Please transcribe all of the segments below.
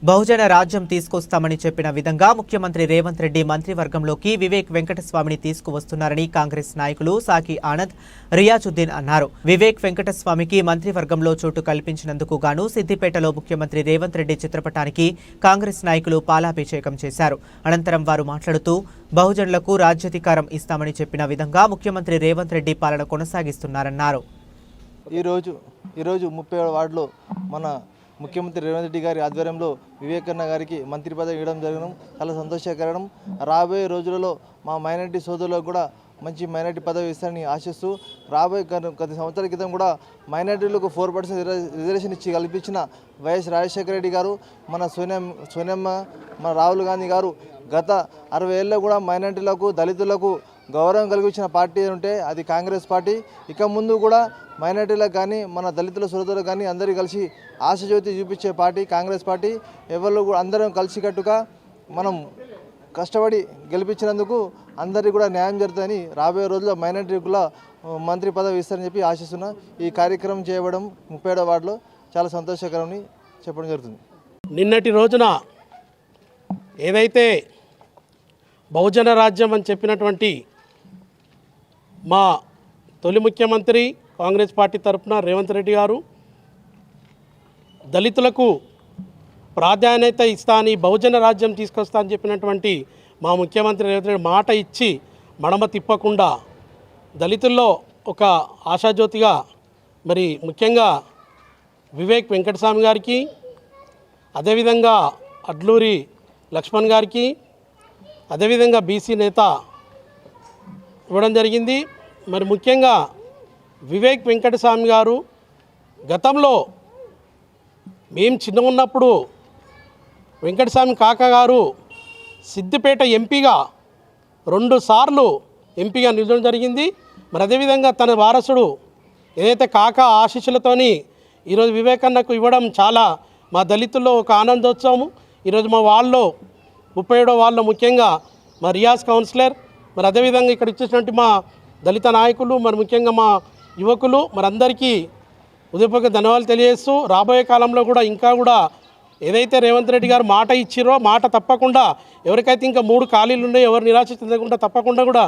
బహుజన రాజ్యం తీసుకొస్తామని చెప్పిన విధంగా ముఖ్యమంత్రి రేవంత్ రెడ్డి మంత్రివర్గంలోకి వివేక్ వెంకటస్వామిని తీసుకువస్తున్నారని కాంగ్రెస్ నాయకులు సాకి ఆనంద్, రియాజుద్దీన్ అన్నారు. వివేక్ వెంకటస్వామికి మంత్రివర్గంలో చోటు కల్పించినందుకు గాను సిద్దిపేటలో ముఖ్యమంత్రి రేవంత్ రెడ్డి చిత్రపటానికి కాంగ్రెస్ నాయకులు పాలాభిషేకం చేశారు. అనంతరం వారు మాట్లాడుతూ బహుజనులకు రాజ్యాధికారం ఇస్తామని చెప్పిన విధంగా ముఖ్యమంత్రి రేవంత్ రెడ్డి పాలన కొనసాగిస్తున్నారన్నారు. ఈరోజు 37 వార్డులో మన ముఖ్యమంత్రి రేవంత్ రెడ్డి గారి ఆధ్వర్యంలో వివేకన్న గారికి మంత్రి పదవి ఇవ్వడం జరగడం చాలా సంతోషకరం. రాబోయే రోజులలో మా మైనారిటీ సోదరులకు కూడా మంచి మైనారిటీ పదవి ఇస్తారని ఆశిస్తూ, రాబోయే కొద్ది సంవత్సరాల క్రితం కూడా మైనారిటీలకు 4% రిజర్వేషన్ ఇచ్చి కల్పించిన వైఎస్ రాజశేఖర రెడ్డి గారు, మన సోనియమ్మ, మన రాహుల్ గాంధీ గారు గత 60 ఏళ్ళలో కూడా మైనారిటీలకు, దళితులకు గౌరవం కలిగించిన పార్టీ ఉంటే అది కాంగ్రెస్ పార్టీ. ఇక ముందు కూడా మైనారిటీలకు కానీ, మన దళితుల సోదరులకు కానీ అందరూ కలిసి ఆశజ్యోతి చూపించే పార్టీ కాంగ్రెస్ పార్టీ. ఎవరు కూడా అందరం కలిసికట్టుగా మనం కష్టపడి గెలిపించినందుకు అందరికీ కూడా న్యాయం జరుగుతుందని, రాబోయే రోజుల్లో మైనారిటీల మంత్రి పదవి ఇస్తారని చెప్పి ఆశిస్తున్నా. ఈ కార్యక్రమం చేయడం 37వ వార్డులో చాలా సంతోషకరమని చెప్పడం జరుగుతుంది. నిన్నటి రోజున ఏదైతే బహుజన రాజ్యం అని చెప్పినటువంటి మా తొలి ముఖ్యమంత్రి కాంగ్రెస్ పార్టీ తరఫున రేవంత్ రెడ్డి గారు దళితులకు ప్రాధాన్యత ఇస్తా అని, బహుజన రాజ్యం తీసుకొస్తా అని చెప్పినటువంటి మా ముఖ్యమంత్రి రేవంత్ రెడ్డి మాట ఇచ్చి మడమ తిప్పకుండా దళితుల్లో ఒక ఆశాజ్యోతిగా మరి ముఖ్యంగా వివేక్ వెంకటస్వామి గారికి, అదేవిధంగా అడ్లూరి లక్ష్మణ్ గారికి, అదేవిధంగా బీసీ నేత ఇవ్వడం జరిగింది. మరి ముఖ్యంగా వివేక్ వెంకటస్వామి గారు గతంలో మేము చిన్న ఉన్నప్పుడు వెంకటస్వామి కాకా గారు సిద్దిపేట ఎంపీగా 2 సార్లు ఎంపీగా నిలవడం జరిగింది. మరి అదేవిధంగా తన వారసుడు ఏదైతే కాకా ఆశీస్సులతోని ఈరోజు వివేకన్నకు ఇవ్వడం చాలా మా దళితుల్లో ఒక ఆనందోత్సవము. ఈరోజు మా వాళ్ళలో 37వ వార్డులో ముఖ్యంగా మా రియాజ్ కౌన్సిలర్, మరి అదేవిధంగా ఇక్కడ ఇచ్చేసినటువంటి మా దళిత నాయకులు, మరి ముఖ్యంగా మా యువకులు, మరి అందరికీ ఉదయపూర్వక ధన్యవాదాలు తెలియజేస్తూ, రాబోయే కాలంలో కూడా ఇంకా కూడా ఏదైతే రేవంత్ రెడ్డి గారు మాట ఇచ్చిరో మాట తప్పకుండా, ఎవరికైతే ఇంకా 3 ఖాళీలు ఉన్నాయో ఎవరు నిరాశ చెందకుండా తప్పకుండా కూడా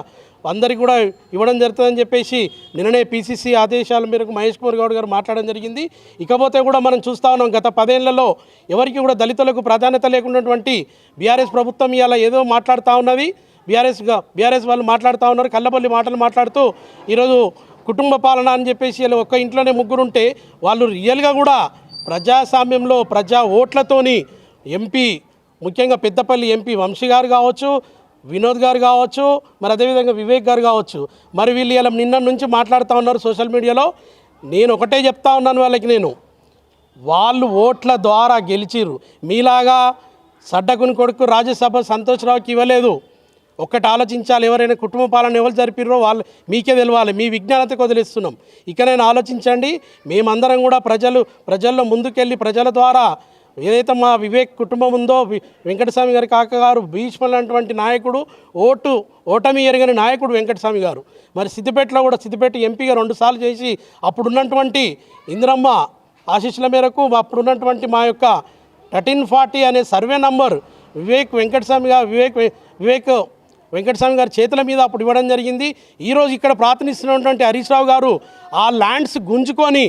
అందరికీ కూడా ఇవ్వడం జరుగుతుందని చెప్పేసి నిన్ననే PCC ఆదేశాల మేరకు మహేష్ కుమార్ గౌడ్ గారు మాట్లాడడం జరిగింది. ఇకపోతే కూడా మనం చూస్తూ ఉన్నాం, గత 10 ఏళ్లలో ఎవరికి కూడా దళితులకు ప్రాధాన్యత లేకున్నటువంటి బీఆర్ఎస్ ప్రభుత్వం ఇలా ఏదో మాట్లాడుతూ ఉన్నది. బీఆర్ఎస్ వాళ్ళు మాట్లాడుతూ ఉన్నారు, కల్లబొల్లి మాటలు మాట్లాడుతూ ఈరోజు కుటుంబ పాలన అని చెప్పేసి ఇలా ఒక్క ఇంట్లోనే 3 ఉంటే వాళ్ళు రియల్గా కూడా ప్రజాస్వామ్యంలో ప్రజా ఓట్లతోని ఎంపీ, ముఖ్యంగా పెద్దపల్లి ఎంపీ వంశీ గారు కావచ్చు, వినోద్ గారు కావచ్చు, మరి అదేవిధంగా వివేక్ గారు కావచ్చు, మరి వీళ్ళు ఇలా నిన్న నుంచి మాట్లాడుతూ ఉన్నారు సోషల్ మీడియాలో. నేను ఒకటే చెప్తా ఉన్నాను వాళ్ళకి, వాళ్ళు ఓట్ల ద్వారా గెలిచిర్రు. మీలాగా సడ్డకుని కొడుకు రాజ్యసభ సంతోష్రావుకి ఇవ్వలేదు. ఒక్కటి ఆలోచించాలి, ఎవరైనా కుటుంబ పాలన ఎవరు జరిపిర్రో వాళ్ళు మీకే తెలవాలి. మీ విజ్ఞానతకు వదిలేస్తున్నాం. ఇకనైనా ఆలోచించండి. మేమందరం కూడా ప్రజల్లో ముందుకెళ్ళి ప్రజల ద్వారా ఏదైతే మా వివేక్ కుటుంబం ఉందో, వెంకటస్వామి గారి కాక గారు భీష్మలాంటి నాయకుడు, ఓటమి ఎరగని నాయకుడు వెంకటస్వామి గారు. మరి సిద్దిపేట ఎంపీగా 2 సార్లు చేసి అప్పుడున్నటువంటి ఇందిరమ్మ ఆశీస్సుల మేరకు అప్పుడున్నటువంటి మా యొక్క 1340 అనే సర్వే నంబర్ వివేక్ వెంకటస్వామి గారి చేతుల మీద అప్పుడు ఇవ్వడం జరిగింది. ఈరోజు ఇక్కడ ప్రార్థనిస్తున్నటువంటి హరీష్ రావు గారు ఆ ల్యాండ్స్ గుంజుకొని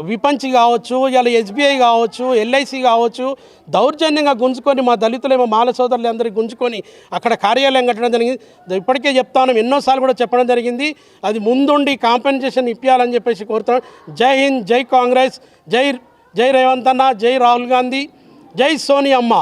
విపంచి కావచ్చు, ఇలా SBI కావచ్చు, LIC కావచ్చు, దౌర్జన్యంగా గుంజుకొని మా దళితులేమో మాల సోదరులు అందరికీ గుంజుకొని అక్కడ కార్యాలయం కట్టడం జరిగింది. ఇప్పటికే చెప్తాను, ఎన్నోసార్లు కూడా చెప్పడం జరిగింది. అది ముందుండి కాంపెన్సేషన్ ఇప్పించాలని చెప్పేసి కోరుతాను. జై హింద్, జై కాంగ్రెస్, జై రేవంత్ అన్న, జై రాహుల్ గాంధీ, జై సోనియమ్మ.